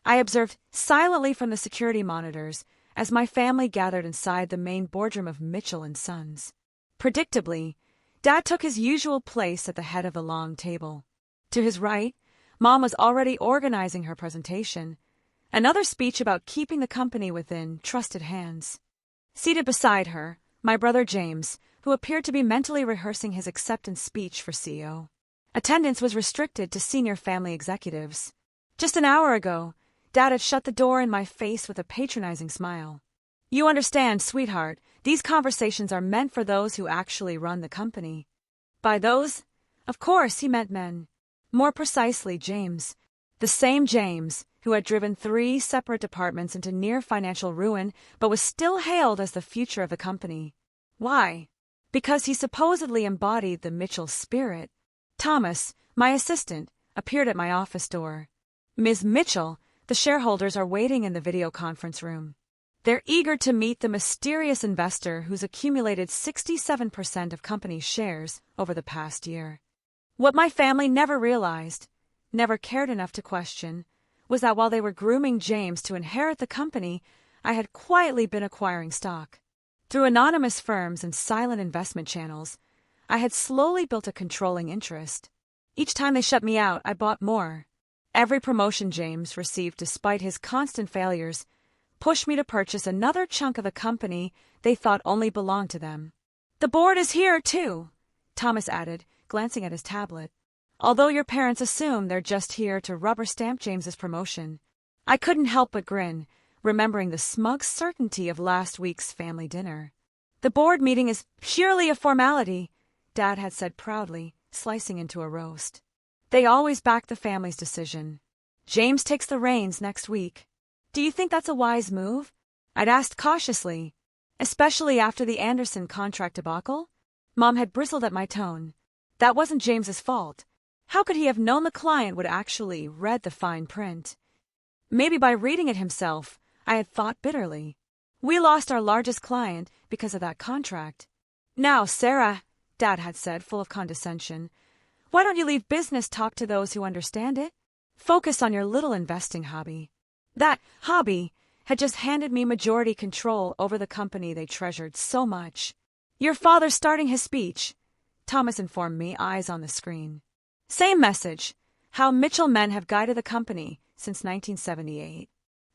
I observed silently from the security monitors as my family gathered inside the main boardroom of Mitchell and Sons. Predictably, Dad took his usual place at the head of the long table. To his right, Mom was already organizing her presentation, another speech about keeping the company within trusted hands. Seated beside her, my brother James, who appeared to be mentally rehearsing his acceptance speech for CEO. Attendance was restricted to senior family executives. Just an hour ago, Dad had shut the door in my face with a patronizing smile. "You understand, sweetheart, these conversations are meant for those who actually run the company." By those, of course, he meant men. More precisely, James. The same James who had driven 3 separate departments into near financial ruin but was still hailed as the future of the company. Why? Because he supposedly embodied the Mitchell spirit. Thomas, my assistant, appeared at my office door. "Ms. Mitchell, the shareholders are waiting in the video conference room. They're eager to meet the mysterious investor who's accumulated 67% of company shares over the past year." What my family never realized, never cared enough to question, was that while they were grooming James to inherit the company, I had quietly been acquiring stock. Through anonymous firms and silent investment channels, I had slowly built a controlling interest. Each time they shut me out, I bought more. Every promotion James received despite his constant failures pushed me to purchase another chunk of the company they thought only belonged to them. "The board is here, too," Thomas added, glancing at his tablet. "Although your parents assume they're just here to rubber stamp James's promotion." I couldn't help but grin, remembering the smug certainty of last week's family dinner. "The board meeting is purely a formality," Dad had said proudly, slicing into a roast. "They always back the family's decision. James takes the reins next week." "Do you think that's a wise move?" I'd asked cautiously, especially after the Anderson contract debacle. Mom had bristled at my tone. That wasn't James's fault. How could he have known the client would actually read the fine print? Maybe by reading it himself, I had thought bitterly. We lost our largest client because of that contract. "Now, Sarah," Dad had said, full of condescension, "why don't you leave business talk to those who understand it? Focus on your little investing hobby." That hobby had just handed me majority control over the company they treasured so much. "Your father's starting his speech," Thomas informed me, eyes on the screen. "Same message. How Mitchell men have guided the company since 1978.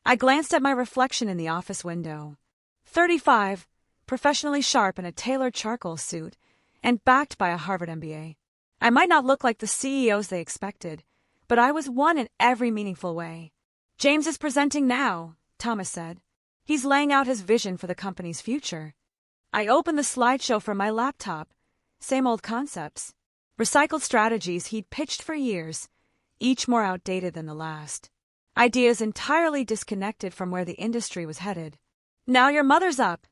I glanced at my reflection in the office window. 35, professionally sharp in a tailored charcoal suit, and backed by a Harvard MBA. I might not look like the CEOs they expected, but I was one in every meaningful way. "James is presenting now," Thomas said. "He's laying out his vision for the company's future." I opened the slideshow from my laptop. Same old concepts. Recycled strategies he'd pitched for years, each more outdated than the last. Ideas entirely disconnected from where the industry was headed. "Now your mother's up,"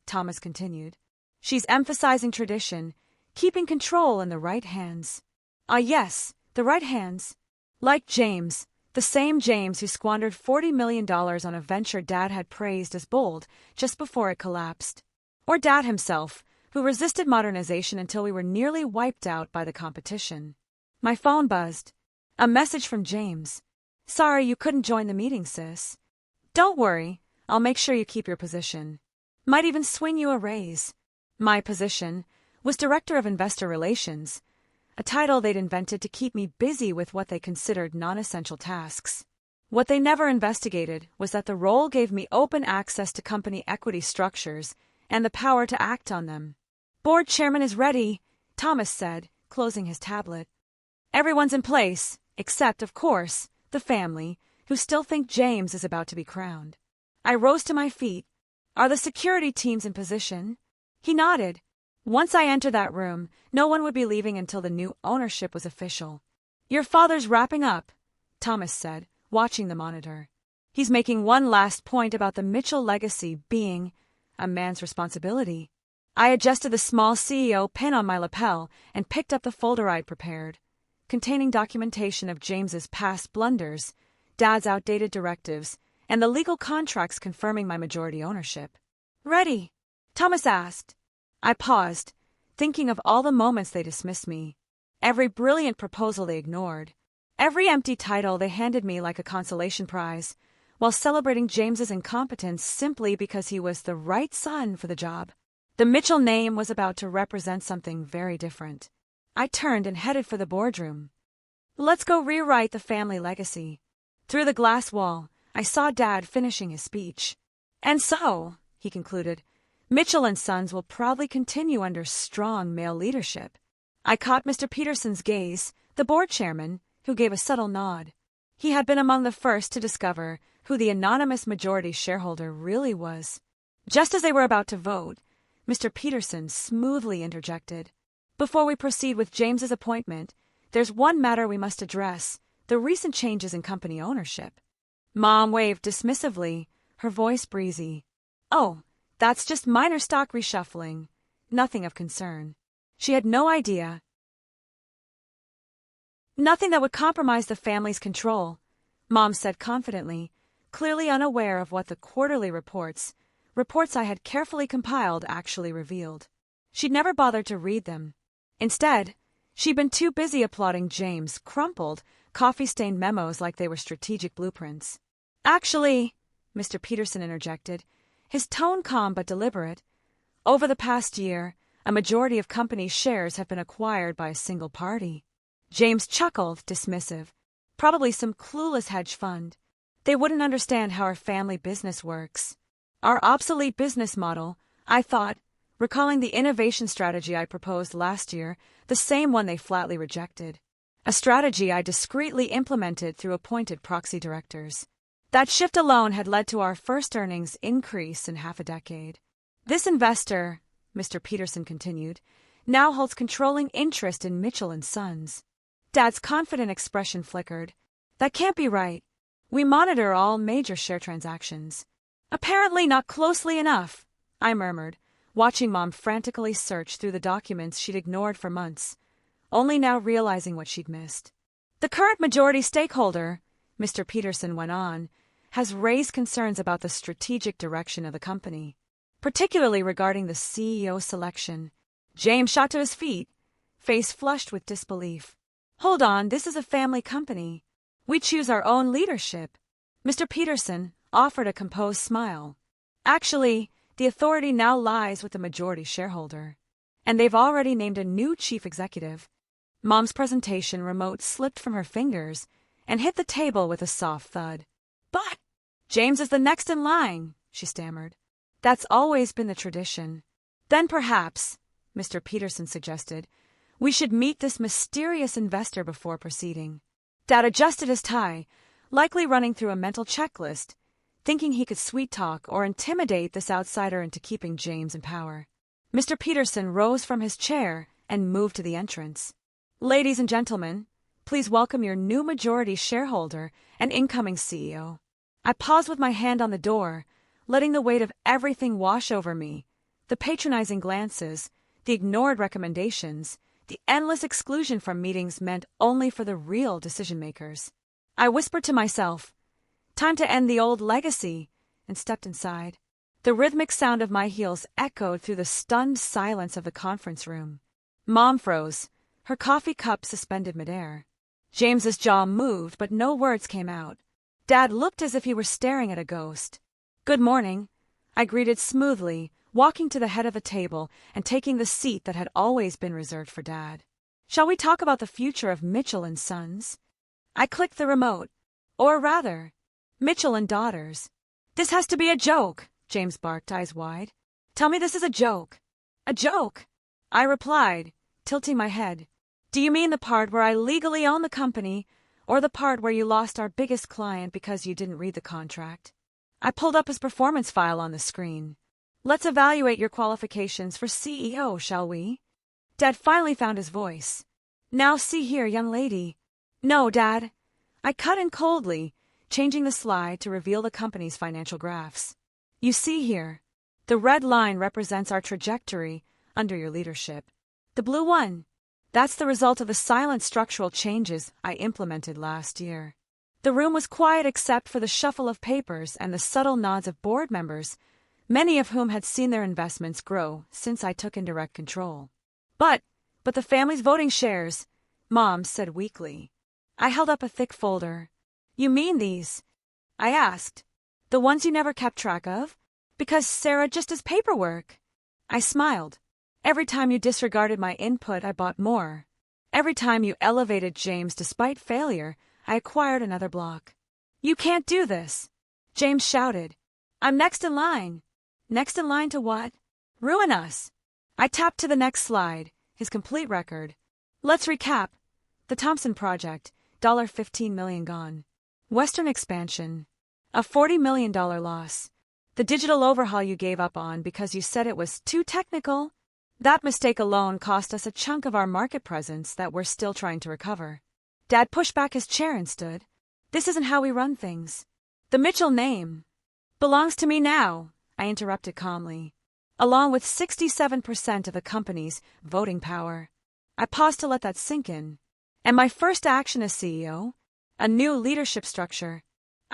Thomas continued. "She's emphasizing tradition, keeping control in the right hands." Ah, yes, the right hands. Like James, the same James who squandered $40 million on a venture Dad had praised as bold just before it collapsed. Or Dad himself, who resisted modernization until we were nearly wiped out by the competition. My phone buzzed. A message from James. "Sorry you couldn't join the meeting, sis. Don't worry, I'll make sure you keep your position. Might even swing you a raise." My position was Director of Investor Relations, a title they'd invented to keep me busy with what they considered non-essential tasks. What they never investigated was that the role gave me open access to company equity structures and the power to act on them. "Board chairman is ready," Thomas said, closing his tablet. "Everyone's in place, except, of course, the family, who still think James is about to be crowned." I rose to my feet. "Are the security teams in position?" He nodded. Once I entered that room, no one would be leaving until the new ownership was official. "Your father's wrapping up," Thomas said, watching the monitor. "He's making one last point about the Mitchell legacy being a man's responsibility." I adjusted the small CEO pin on my lapel and picked up the folder I'd prepared, containing documentation of James's past blunders, Dad's outdated directives, and the legal contracts confirming my majority ownership. "Ready?" Thomas asked. I paused, thinking of all the moments they dismissed me, every brilliant proposal they ignored, every empty title they handed me like a consolation prize, while celebrating James's incompetence simply because he was the right son for the job. The Mitchell name was about to represent something very different. I turned and headed for the boardroom. Let's go rewrite the family legacy. Through the glass wall, I saw Dad finishing his speech. And so, he concluded, Mitchell and Sons will proudly continue under strong male leadership. I caught Mr. Peterson's gaze, the board chairman, who gave a subtle nod. He had been among the first to discover who the anonymous majority shareholder really was. Just as they were about to vote, Mr. Peterson smoothly interjected. Before we proceed with James's appointment, there's one matter we must address, the recent changes in company ownership. Mom waved dismissively, her voice breezy. Oh, that's just minor stock reshuffling. Nothing of concern. She had no idea. Nothing that would compromise the family's control, Mom said confidently, clearly unaware of what the quarterly reports I had carefully compiled actually revealed. She'd never bothered to read them. Instead, she'd been too busy applauding James' crumpled, coffee-stained memos like they were strategic blueprints. Actually, Mr. Peterson interjected, his tone calm but deliberate, over the past year, a majority of company shares have been acquired by a single party. James chuckled, dismissive. Probably some clueless hedge fund. They wouldn't understand how our family business works. Our obsolete business model, I thought, recalling the innovation strategy I proposed last year, the same one they flatly rejected. A strategy I discreetly implemented through appointed proxy directors. That shift alone had led to our first earnings increase in half a decade. This investor, Mr. Peterson continued, now holds controlling interest in Mitchell and Sons. Dad's confident expression flickered. That can't be right. We monitor all major share transactions. Apparently not closely enough, I murmured, watching Mom frantically search through the documents she'd ignored for months, only now realizing what she'd missed. The current majority stakeholder, Mr. Peterson went on, has raised concerns about the strategic direction of the company, particularly regarding the CEO selection. James shot to his feet, face flushed with disbelief. Hold on, this is a family company. We choose our own leadership. Mr. Peterson offered a composed smile. Actually, the authority now lies with the majority shareholder. And they've already named a new chief executive. Mom's presentation remote slipped from her fingers and hit the table with a soft thud. But James is the next in line, she stammered. That's always been the tradition. Then perhaps, Mr. Peterson suggested, we should meet this mysterious investor before proceeding. Dad adjusted his tie, likely running through a mental checklist, thinking he could sweet-talk or intimidate this outsider into keeping James in power. Mr. Peterson rose from his chair and moved to the entrance. Ladies and gentlemen, please welcome your new majority shareholder and incoming CEO. I paused with my hand on the door, letting the weight of everything wash over me, the patronizing glances, the ignored recommendations, the endless exclusion from meetings meant only for the real decision-makers. I whispered to myself, time to end the old legacy, and stepped inside. The rhythmic sound of my heels echoed through the stunned silence of the conference room. Mom froze, her coffee cup suspended midair. James's jaw moved, but no words came out. Dad looked as if he were staring at a ghost. Good morning, I greeted smoothly, walking to the head of the table and taking the seat that had always been reserved for Dad. Shall we talk about the future of Mitchell and Sons? I clicked the remote. Or rather, Mitchell and Daughters. This has to be a joke, James barked, eyes wide. Tell me this is a joke. A joke, I replied, tilting my head. Do you mean the part where I legally own the company, or the part where you lost our biggest client because you didn't read the contract? I pulled up his performance file on the screen. Let's evaluate your qualifications for CEO, shall we? Dad finally found his voice. Now see here, young lady. No, Dad. I cut in coldly, changing the slide to reveal the company's financial graphs. You see here, the red line represents our trajectory under your leadership. The blue one, that's the result of the silent structural changes I implemented last year. The room was quiet except for the shuffle of papers and the subtle nods of board members, many of whom had seen their investments grow since I took indirect control. But the family's voting shares, Mom said weakly. I held up a thick folder. You mean these? I asked, The ones you never kept track of? Because Sarah just does paperwork. I smiled. Every time you disregarded my input, I bought more. Every time you elevated James despite failure, I acquired another block. You can't do this, James shouted. I'm next in line. Next in line to what? Ruin us. I tapped to the next slide, his complete record. Let's recap. The Thompson Project, $15 million gone. Western expansion, a $40 million loss. The digital overhaul you gave up on because you said it was too technical. That mistake alone cost us a chunk of our market presence that we're still trying to recover. Dad pushed back his chair and stood. This isn't how we run things. The Mitchell name belongs to me now, I interrupted calmly, along with 67% of the company's voting power. I paused to let that sink in. And my first action as CEO? A new leadership structure.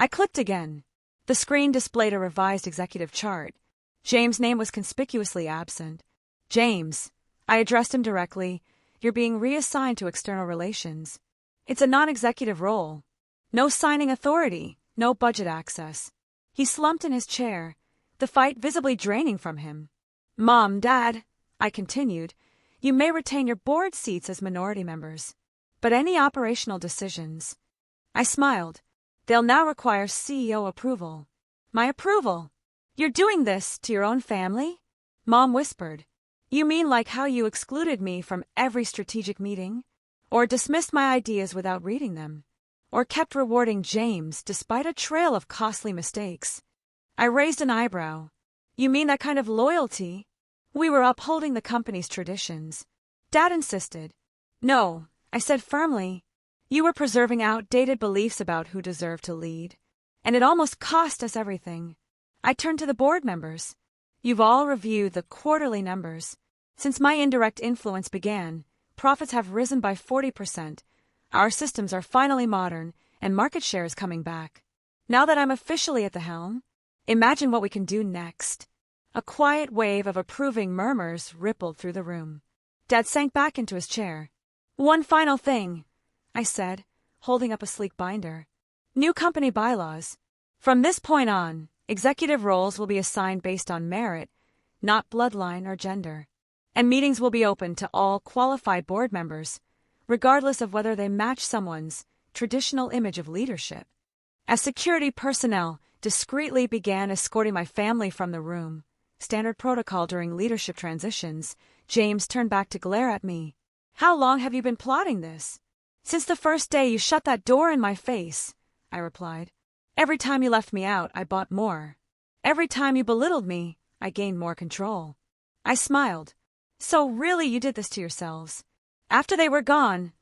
I clicked again. The screen displayed a revised executive chart. James' name was conspicuously absent. James, I addressed him directly, you're being reassigned to external relations. It's a non-executive role. No signing authority, no budget access. He slumped in his chair, the fight visibly draining from him. Mom, Dad, I continued, you may retain your board seats as minority members, but any operational decisions. I smiled. They'll now require CEO approval. My approval? You're doing this to your own family? Mom whispered. You mean like how you excluded me from every strategic meeting? Or dismissed my ideas without reading them? Or kept rewarding James despite a trail of costly mistakes? I raised an eyebrow. You mean that kind of loyalty? We were upholding the company's traditions. Dad insisted. No, I said firmly. You were preserving outdated beliefs about who deserved to lead. And it almost cost us everything. I turned to the board members. You've all reviewed the quarterly numbers. Since my indirect influence began, profits have risen by 40%. Our systems are finally modern, and market share is coming back. Now that I'm officially at the helm, imagine what we can do next. A quiet wave of approving murmurs rippled through the room. Dad sank back into his chair. One final thing, I said, holding up a sleek binder. New company bylaws. From this point on, executive roles will be assigned based on merit, not bloodline or gender. And meetings will be open to all qualified board members, regardless of whether they match someone's traditional image of leadership. As security personnel discreetly began escorting my family from the room, standard protocol during leadership transitions, James turned back to glare at me. How long have you been plotting this? Since the first day you shut that door in my face, I replied. Every time you left me out, I bought more. Every time you belittled me, I gained more control. I smiled. So really you did this to yourselves. After they were gone,